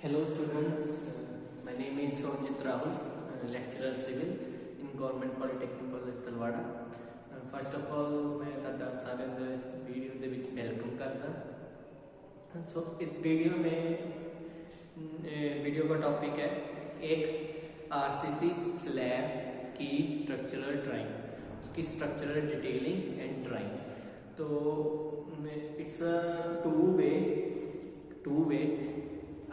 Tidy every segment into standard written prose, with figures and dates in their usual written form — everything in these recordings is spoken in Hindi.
Hello students, my name is Sonjit Rahul, lecturer civil in Government Polytechnic College Talwada. First of all मैं ਤੁਹਾਡਾ ਸਾਰਿਆਂ ਦਾ ਇਸ ਵੀਡੀਓ ਦੇ ਵਿੱਚ ਵੈਲਕਮ ਕਰਦਾ। सो इस वीडियो का टॉपिक है एक आरसीसी स्लैब की स्ट्रक्चरल ड्राइंग, उसकी स्ट्रक्चरल डिटेलिंग एंड ड्राइंग। तो it's a two way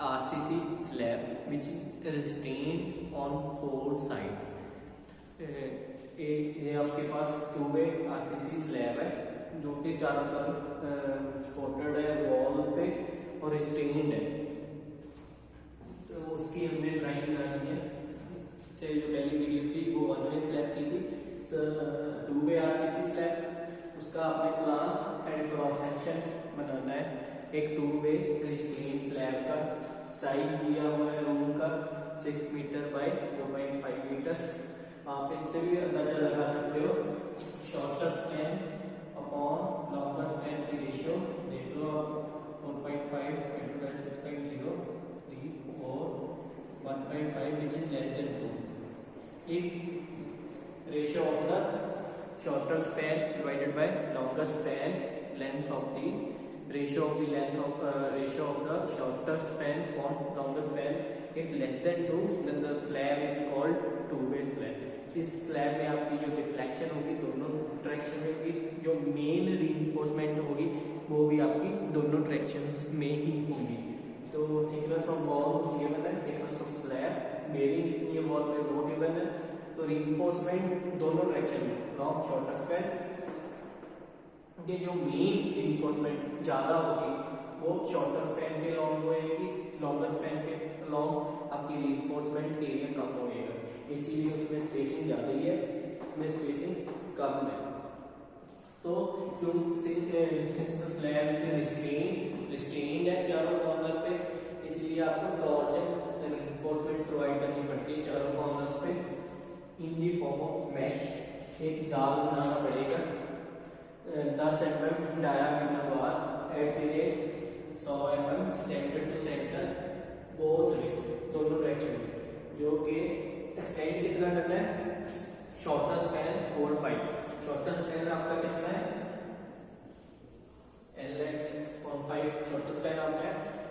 RCC slab which is restrained on four sides। ये आपके पास टू वे RCC स्लैब है जो कि चारों तरफ सपोर्टेड है वॉल पे और रिस्ट्रेन्ड है। तो उसकी हमने ड्राइंग बनानी है। से जो पहली वीडियो थी वो वन वे स्लैब की थी, टू वे RCC स्लैब, उसका आपने प्लान एंड क्रॉस सेक्शन बनाना है। एक टू वे रिस्ट्रेन्ड स्लैब का साइज दिया हुआ है रूम का 6 मीटर बाय 4.5 मीटर। आप इससे भी अंदाजा लगा सकते हो shorter span upon longer span की रेशियो देख लो आप 4.5 × 6.0 और 1.5 which is less than 2। if ratio of the shorter span divided by longer span length of the ratio of the shorter span on longer span if less than 2 then the slab is called two way slab। इस स्लैब में आपकी जो डिफ्लेक्शन होगी दोनों डायरेक्शन में होगी, जो मेन रीइंफोर्समेंट होगी वो भी आपकी दोनों डायरेक्शंस में ही होगी। तो थिकनेस ऑफ वॉल गिवन है, थिकनेस ऑफ स्लैब बेयरिंग कितनी है वॉल पे वो गिवन है। तो रीइंफोर्समेंट दोनों डायरेक्शन में लॉन्ग शॉर्टर स्पैन कि जो मेन इन्फोर्समेंट ज़्यादा होगी वो शॉर्टर स्पैन के लॉन्ग होएगी, लॉन्गर स्पैन के लॉन्ग आपकी रीइंफोर्समेंट एरिया कम होएगा, इसीलिए उसमें स्पेसिंग ज़्यादा ही है, इसमें स्पेसिंग कम है। तो सिंस द स्लैब रिस्ट्रेन्ड है चारों कॉर्नर पे, इसलिए आपको टॉर्जन रीइंफोर्समेंट प्रोवाइड करनी पड़ती है चारों कॉर्नर्स पे इन दी फॉर्म ऑफ मैश। एक जाल बनाना पड़ेगा 10 mm diameter bar at the rate 100 mm centre to centre दोनों डायरेक्शन में, जो कि एक्सटेंड कितना करना है शॉर्टर स्पैन 4.5। शॉर्टर स्पैन आपका कितना है LX.5, शॉर्टर स्पैन आपका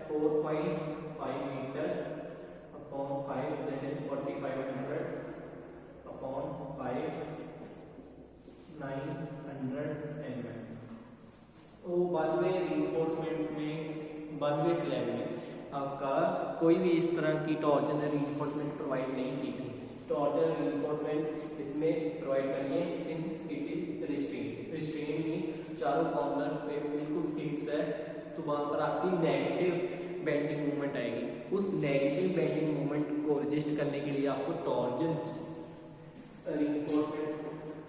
4.5 metre upon 5 that is 4500 upon 5 900 mm। तो वन वे रीइंफोर्समेंट में वन वे स्लैब में आपका कोई भी इस तरह की टॉर्जन रीइंफोर्समेंट प्रोवाइड नहीं की थी। टॉर्जन रीइंफोर्समेंट इसमें प्रोवाइड करनी है सिंस इट इज रिस्ट्रेन ही चारों कॉर्नर पे बिल्कुल फिक्स है, तो वहां पर आपकी नेगेटिव बेंडिंग मूवमेंट आएगी। उस नेगेटिव बेंडिंग मूवमेंट को रजिस्ट करने के लिए आपको टॉर्जन रीइंफोर्समेंट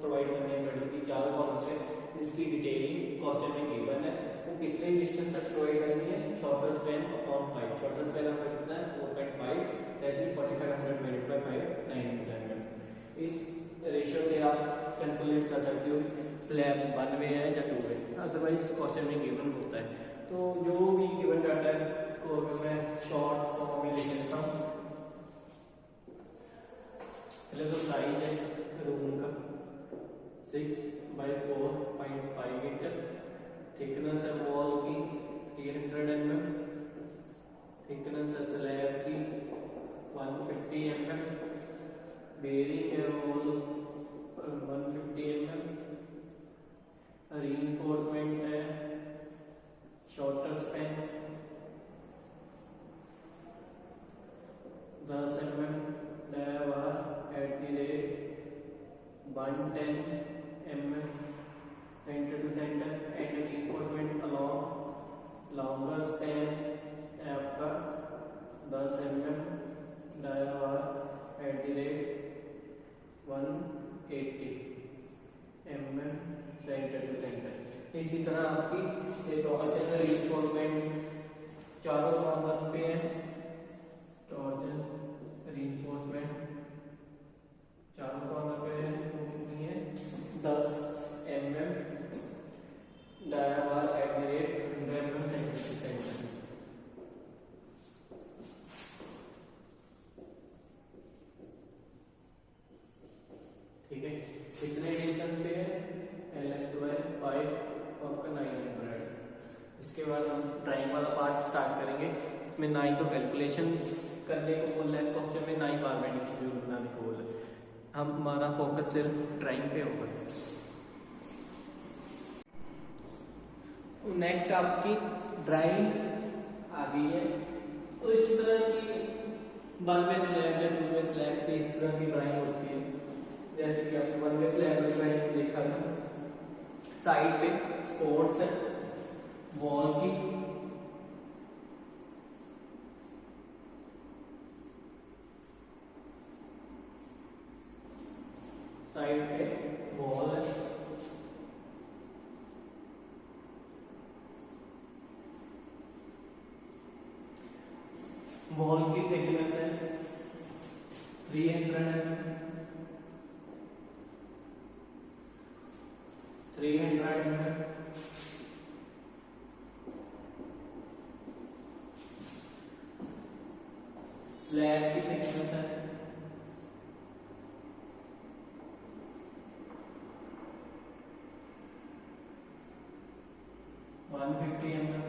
प्रोवाइड करने पड़ेगी चारों कॉर्नर से, जिसकी डिटेलिंग क्वेश्चन में गिवन है। वो कितने डिस्टेंस तक प्रोवाइड करनी है shorter span upon 5। Shorter span आपका कितना है 4.5 दैट इज 4500 डिवाइडेड बाय 5 900। इस रेशियो से आप कैलकुलेट कर सकते हो स्लैब वन वे है या टू वे, अदरवाइज क्वेश्चन में गिवन होता है। तो जो भी गिवन डाटा है को मैं शॉर्ट फॉर्म में लिख देता हूँ। पहले तो साइज है रूम का 6/4.5 मीटर, थिकनेस है वॉल की 300 mm, थिकनेस है स्लैब की 150 mm, बेयरिंग है वॉल 150 mm, रीइंफोर्समेंट है shorter span 10 mm dia bar at the rate 110 mm centre to centre and reinforcement along longer span है आपका 10 mm dia bar at the rate 180 mm centre to centre. इसी तरह आपकी टॉर्जन रीइंफोर्समेंट चारों कॉर्नर्स पे है, टॉर्जन रीइंफोर्समेंट चारों कॉर्नर पे है, वो कितनी है 10 mm dia bar at the rate 100 mm centre to centre. कितने डिस्टेंस पे है, LH बाय 5 आपका 900। इसके बाद हम ड्राइंग वाला पार्ट स्टार्ट करेंगे। इसमें ना ही तो कैलकुलेशन करने को बोल रहा है क्वेश्चन में, ना ही बार बाइंडिंग शेड्यूल बनाने को बोल रहा है। हमारा फोकस सिर्फ ड्राइंग पे होगा। नेक्स्ट आपकी ड्राइंग आ गई है। तो इस तरह की 1 वे स्लैब या 2 वे स्लैब की इस तरह की ड्राइंग होती है। जैसे कि आपने 1 वे स्लैब ड्राइंग देखा था, साइड पे सपोर्ट्स है वॉल की, साइड पे वॉल है, वॉल की थिकनेस है 300 है, 300 है। स्लैब की थिकनेस है 150 mm।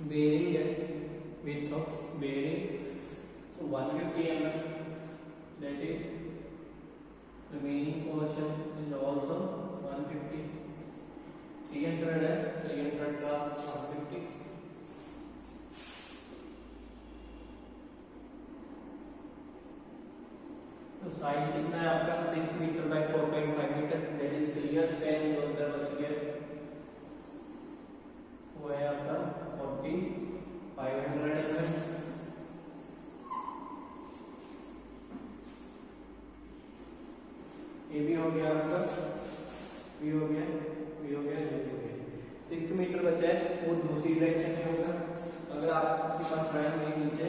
बेरिंग है, width of bearing 150 mm, that is remaining portion is also 150, 300 है, 300 का 150। तो साइज कितना है आपका 6 metre by 4.5 metre, that is 3 years span जो अंदर बच गया वो है आपका 4500 mm। ये भी हो गया आपका, भी हो गया, भी हो गया, ये भी हो गया। 6 मीटर बचा है, वो दूसरी डायरेक्शन में होगा। अगर आपके पास ड्राइंग में नीचे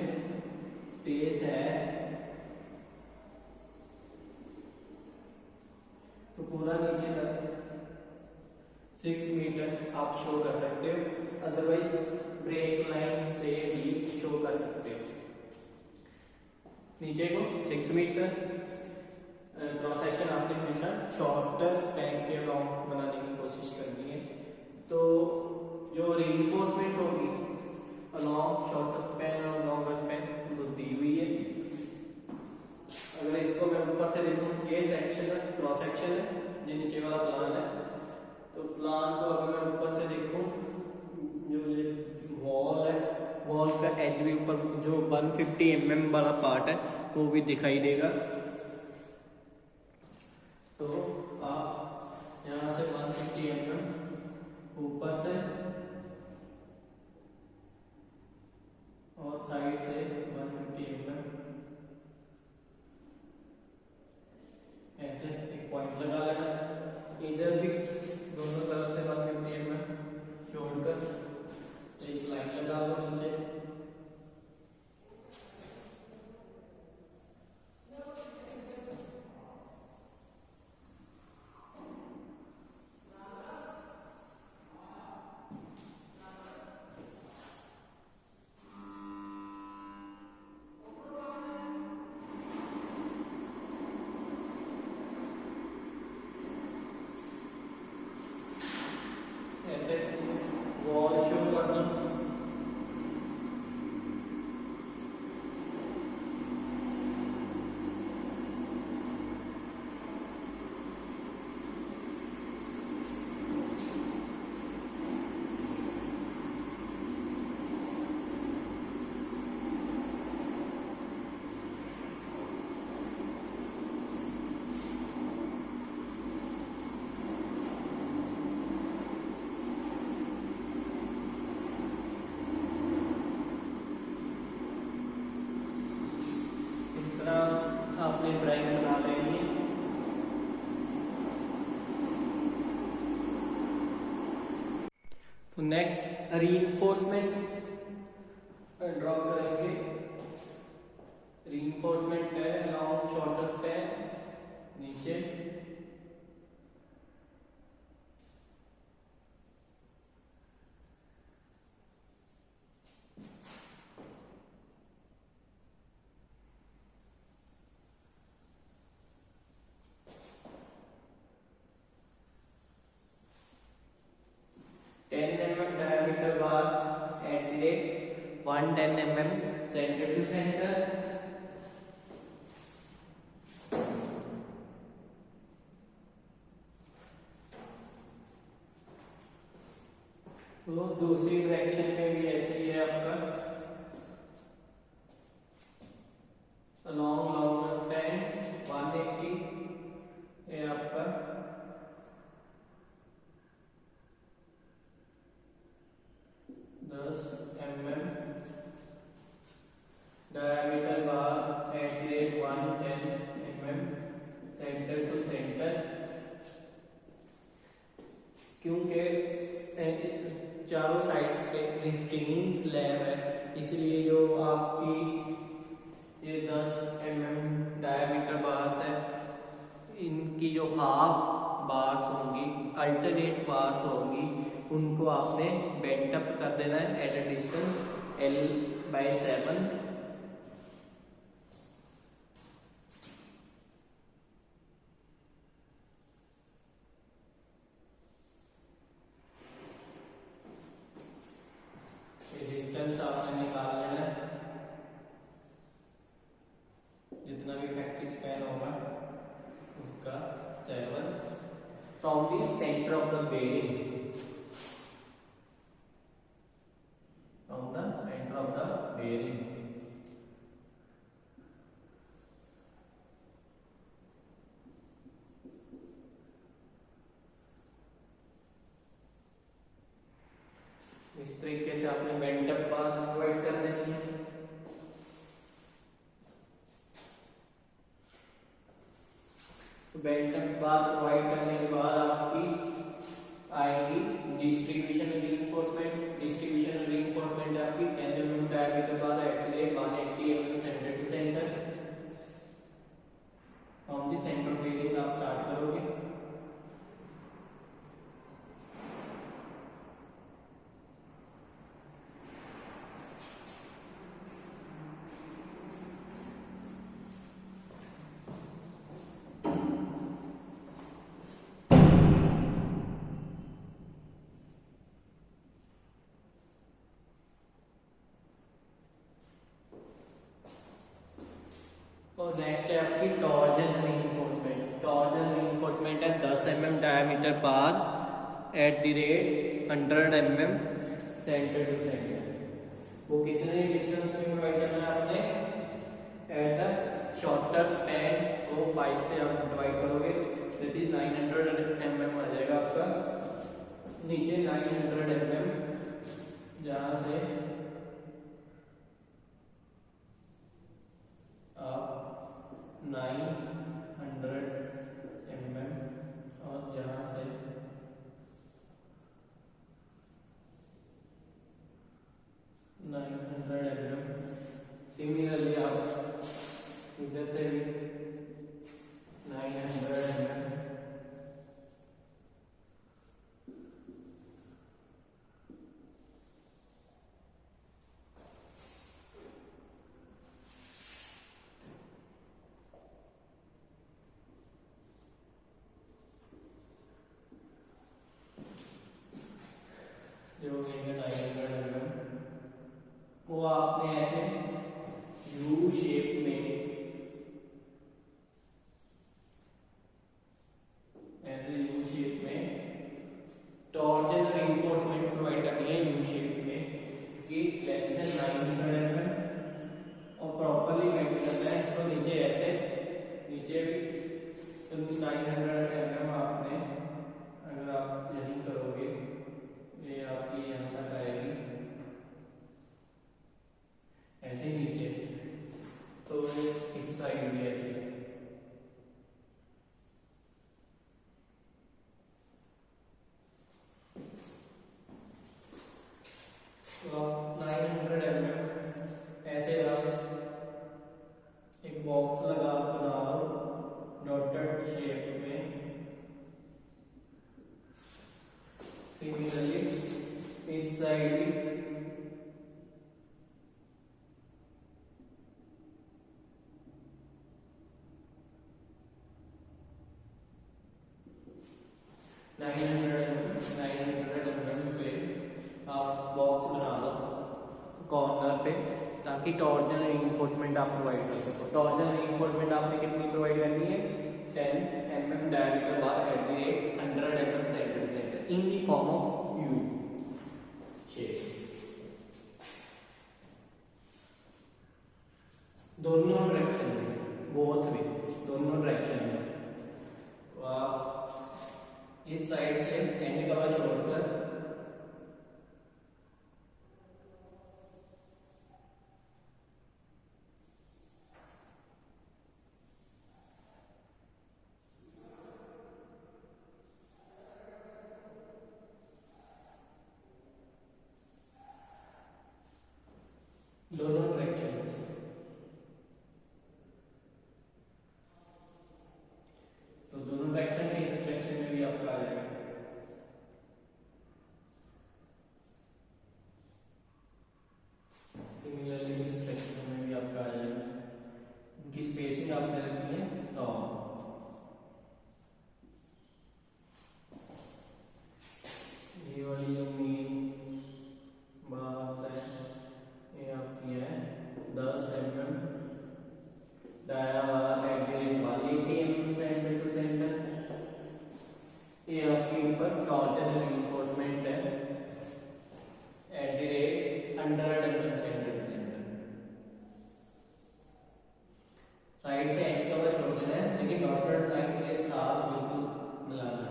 स्पेस है तो पूरा नीचे तक 6 मीटर आप शो कर सकते हो, अदरवाइज ब्रेक लाइन से भी शो कर सकते हो। नीचे को 6 मीटर क्रॉस सेक्शन आपने हमेशा शॉर्टर स्पैन के लॉन्ग बनाने की कोशिश करनी है। तो जो रीइंफोर्समेंट होगी अलॉन्ग शॉर्टर स्पैन और लॉन्गर स्पैन वो दी हुई है। अगर इसको मैं ऊपर से देखूं, ये सेक्शन है, क्रॉस सेक्शन है, जो नीचे वाला प्लान है। तो प्लान को अगर मैं ऊपर से देखूं, जो ये वॉल है, वॉल का एज भी ऊपर जो 150 mm वाला पार्ट है वो भी दिखाई देगा। तो आप यहाँ से 150 mm ऊपर से और साइड से 150 mm ऐसे एक पॉइंट लगा लेना। इधर भी दोनों तरफ से 150 mm जोड़कर एक लाइन लगा लो नीचे। ऐसे वॉल शो करना। आपने ड्राइंग बना लेनी है। तो नेक्स्ट रीइंफोर्समेंट ड्रॉ करेंगे। रीइंफोर्समेंट है अलोंग शॉर्टर स्पैन, नीचे 110 mm सेंटर टू सेंटर। तो दूसरी डायरेक्शन में भी ऐसे ही है आपका along longer span 180, ये आपका 10 mm diameter bar at the rate 110 mm centre to centre. क्योंकि चारों साइड्स पे रिस्ट्रेन स्लैब है, इसलिए जो आपकी ये 10 mm डायमीटर बार्स है, इनकी जो हाफ बार्स होंगी, अल्टरनेट बार्स होंगी, उनको आपने बेंट अप कर देना है at a distance L/7। Distance आपने निकाल लेना है, जितना भी फैक्ट्री स्पैन होगा उसका 7 from the centre of the bearing, from the centre of the bearing. इस तरीके से आपने बेंट अप बार्स प्रोवाइड कर देनी है। बेंट अप बार प्रोवाइड करने के बाद आपकी आएगी डिस्ट्रीब्यूशन रीइंफोर्समेंट। डिस्ट्रीब्यूशन रीइंफोर्समेंट आपकी 10 mm diameter bar at the rate 180 mm centre to centre. From the centre bearing आप स्टार्ट करोगे। और नेक्स्ट है आपकी टॉर्जन रीइंफोर्समेंट। टॉर्जन रीइंफोर्समेंट है 10 mm diameter bar at the rate 100 mm centre to centre. वो कितने डिस्टेंस में प्रोवाइड करना है आपने? एट द शॉर्टर स्पैन को 5 से आप डिवाइड करोगे, दैट इज 900 mm आ जाएगा आपका। नीचे 900 mm जहां से आप 900 mm और जहां से 900 mm सिमिलरली आप इधर से भी 900 mm जो कहेंगे 900 mm, वो आपने ऐसे यू शेप में टॉर्जन रीइंफोर्समेंट प्रोवाइड करनी है यू शेप में, कि लेंथ है 900 mm और प्रॉपर्ली बेंड करना है इसको नीचे ऐसे, नीचे भी 900 mm आपने, अगर आप यही करोगे ये आपकी यहाँ तक आएगी ऐसे ही नीचे, तो इस साइड भी ऐसे। तो आप 900 mm ऐसे आप एक बॉक्स लगा बना लो डॉटेड शेप में। सिमिलरली इस साइड भी बाकी टॉर्जन रीइंफोर्समेंट आप प्रोवाइड कर सकते हो। टॉर्जन रीइंफोर्समेंट आपने कितनी प्रोवाइड करनी है, 10 mm diameter bar at the rate 100 mm centre to centre in the form of U shape. दोनों डायरेक्शन में, बोथ वे, दोनों डायरेक्शन में। तो आप इस साइड से एंड कवर छोड़कर दोनों डायरेक्शन में, तो दोनों डायरेक्शन में, इस डायरेक्शन में भी आपका आ जाएगा। सिमिलरली इस डायरेक्शन में भी आपका आ जाएगा। उनकी स्पेसिंग आपने रखनी है 100। ये वाली जो मेन बात है ये आपकी है 10 mm dia bar at the rate 180 mm centre to centre. ये आपके ऊपर टॉर्जन रीइंफोर्समेंट है at the rate 100 mm centre to centre. Side से एंड कवर छोड़ देना है, लेकिन डॉटेड लाइन के साथ बिल्कुल मिलाना है।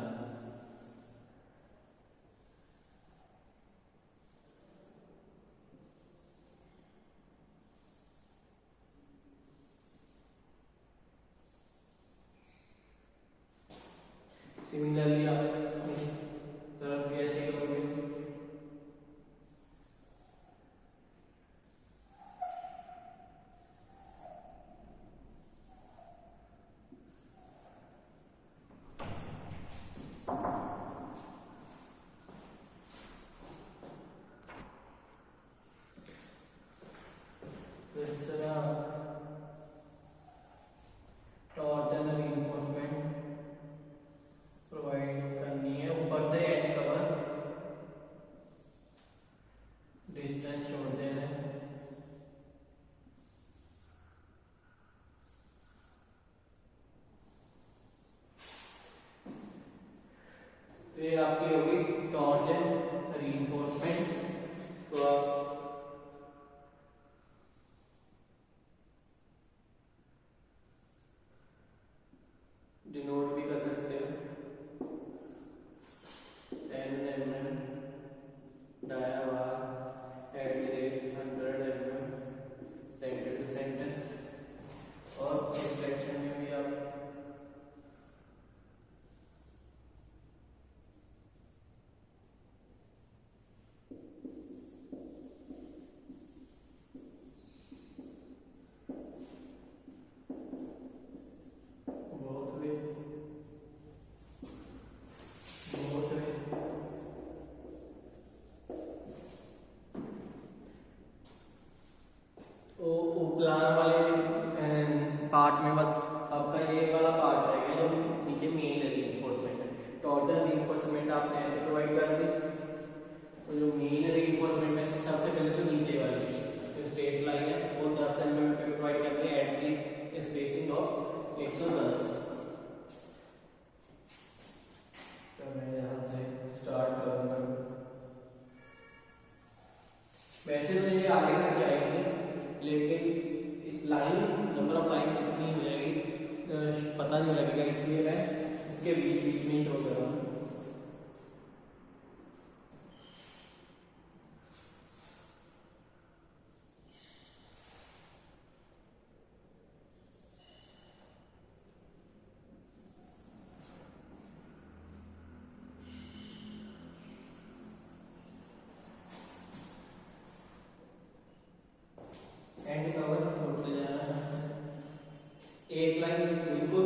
सिमिलरली आप इस तरफ भी ऐसे करोगे। तो इस तरह टॉर्जन रीइंफोर्समेंट प्रोवाइड करनी है। ऊपर से एंड कवर डिस्टेंस छोड़ देना है। तो ये आपकी होगी टॉर्जन रीइंफोर्समेंट। तो आप डिनोट भी कर सकते हो 10 mm dia bar at the rate 100 mm centre to centre. और इस डायरेक्शन में भी आप बोथ वे तो ऊपर वाले पार्ट में बस आपका ये वाला पार्ट रहेगा जो नीचे मेन रीइंफोर्समेंट है। टॉर्जन रीइंफोर्समेंट आपने ऐसे प्रोवाइड कर दी। तो जो मेन रीइंफोर्समेंट है सबसे पहले तो नीचे वाली जो स्ट्रेट लाइन है वो 10 mm पे प्रोवाइड करनी है एट दी स्पेसिंग ऑफ 110। तो मैं यहाँ से स्टार्ट करूँगा। वैसे तो ये आगे तक जाएगी, लेकिन लाइंस, नंबर ऑफ लाइंस इतनी हो जाएगी पता नहीं लगेगा, इसलिए मैं इसके बीच बीच में ही शो कर रहा हूँ। एंड कवर छोड़ते जाना है। एक लाइन बिल्कुल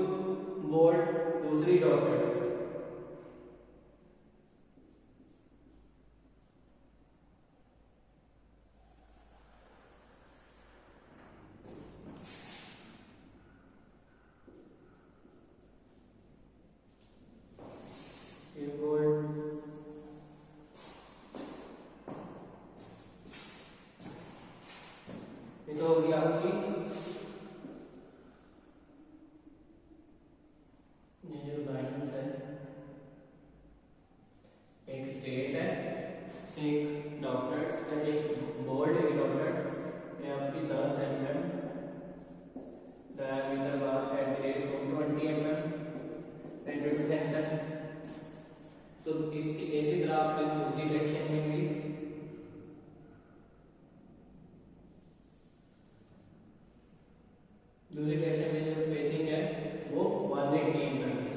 बोल्ड, दूसरी डॉटेड। होगी आपकी, ये जो लाइन्स है, एक स्ट्रेट है, एक डॉटेड, एक बोल्ड, एक डॉटेड। ये आपकी 10 mm diameter bar at the rate 20 mm centre to centre. तो इसी तरह आप दूसरी डायरेक्शन में भी दूसरी डायरेक्शन में जो स्पेसिंग है वो 180 mm है।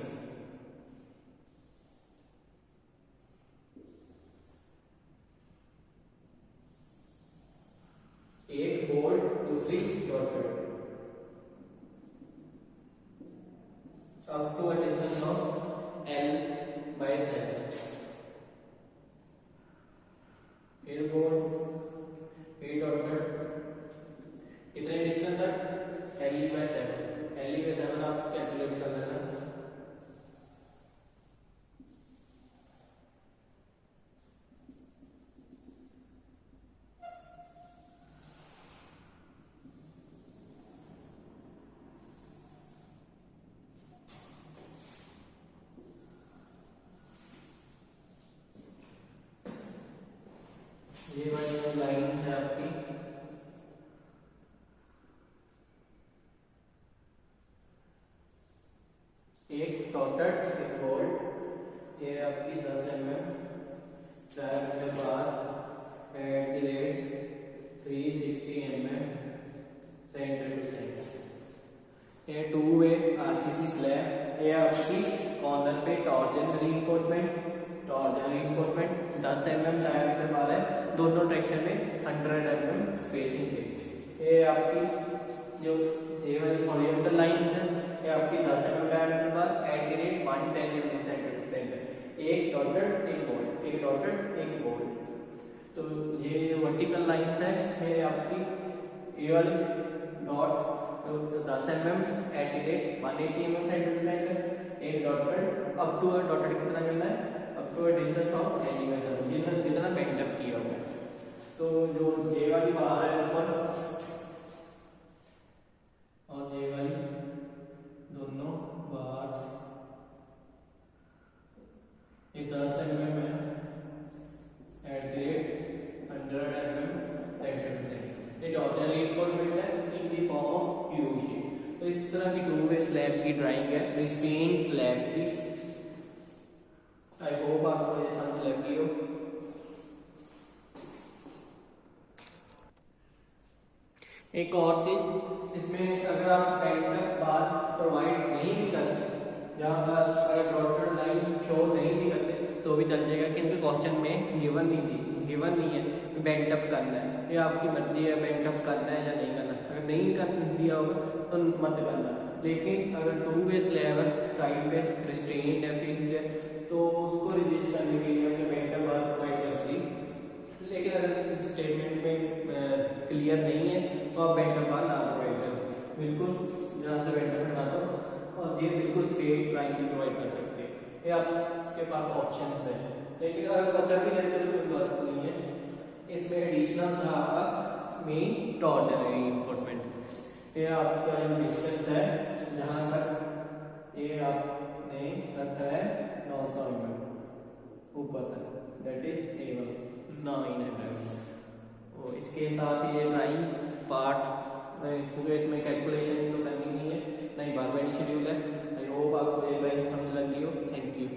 एक बोल्ड, दूसरी dotted, up to a distance of L/7। फिर बोल्ड, फिर डॉटेड, कितने डिस्टेंस तक? L/7। L/7 आप कैलकुलेट कर लेना। ये वाली लाइन्स है आपकी, एक डॉटेड, एक बोल्ड। ये आपकी 10 mm diameter bar at the rate 360 mm centre to centre. ये 2-वे आरसीसी स्लैब। ये आपकी कॉर्नर पे torsion reinforcement 10 mm diameter bar है, दोनों डायरेक्शन में 100 mm स्पेसिंग है। ये आपकी जो ये वाली हॉरिजॉन्टल लाइंस है, ये आपकी 10 mm diameter bar at the rate 110 mm centre to centre. एक डॉटेड, एक बोल्ड, एक डॉटेड, एक बोल्ड। तो ये वर्टिकल लाइंस है, ये आपकी ये वाली dot 10 mm at the rate 180 mm centre to centre. एक डॉटेड, अप टू डॉटेड कितना मिलना है? Up to distance of elevation, जितना बेंड अप किया हुआ है। तो जो ये वाली बार है ऊपर और ये वाली, दोनों बार ये 10 mm है at the rate 100 mm centre to centre. ये टॉर्जन रीइंफोर्समेंट है in the form of cube shape. तो इस तरह की 2-वे स्लैब की ड्राइंग है, रिस्ट्रेन स्लैब की। आई होप आपको ये समझ लगी हो। एक और चीज, इसमें अगर आप बेंड बार प्रोवाइड नहीं भी करते, जहाँ पर अगर डॉटेड लाइन शो नहीं भी करते तो भी चल जाएगा, क्योंकि क्वेश्चन में गिवन नहीं है बेंड अप करना है। ये आपकी मर्जी है बेंड अप करना है या नहीं करना। अगर नहीं कर दिया होगा तो मत करना। लेकिन अगर 2-वे स्लैब है, साइड पे रिस्ट्रेन्ड है, फिक्स्ड है, तो उसको रजिस्ट करने के लिए हमने बेंड अप बार प्रोवाइड कर दी। लेकिन अगर स्टेटमेंट में क्लियर नहीं है तो आप बेंड अप बार ना प्रोवाइड करो, बिल्कुल जहाँ से बेंड अप बना दो। और ये बिल्कुल स्ट्रेट लाइन भी प्रोवाइड कर सकते हैं, ये आपके पास ऑप्शन है। लेकिन अगर पता भी रहते तो कोई बात नहीं है। इसमें एडिशनल था आपका मेन टॉर्जन रीइंफोर्समेंट। ये आपका जो डिस्टेंस है जहाँ तक ये आपने रखा है 900 mm ऊपर तक, दैट इज A1 900। और इसके साथ ये ड्राइंग पार्ट, क्योंकि इसमें कैलकुलेशन तो करनी नहीं है, नहीं बार बार शेड्यूल है। आई होप आपको ये ड्राइंग समझ लगी हो। Thank you.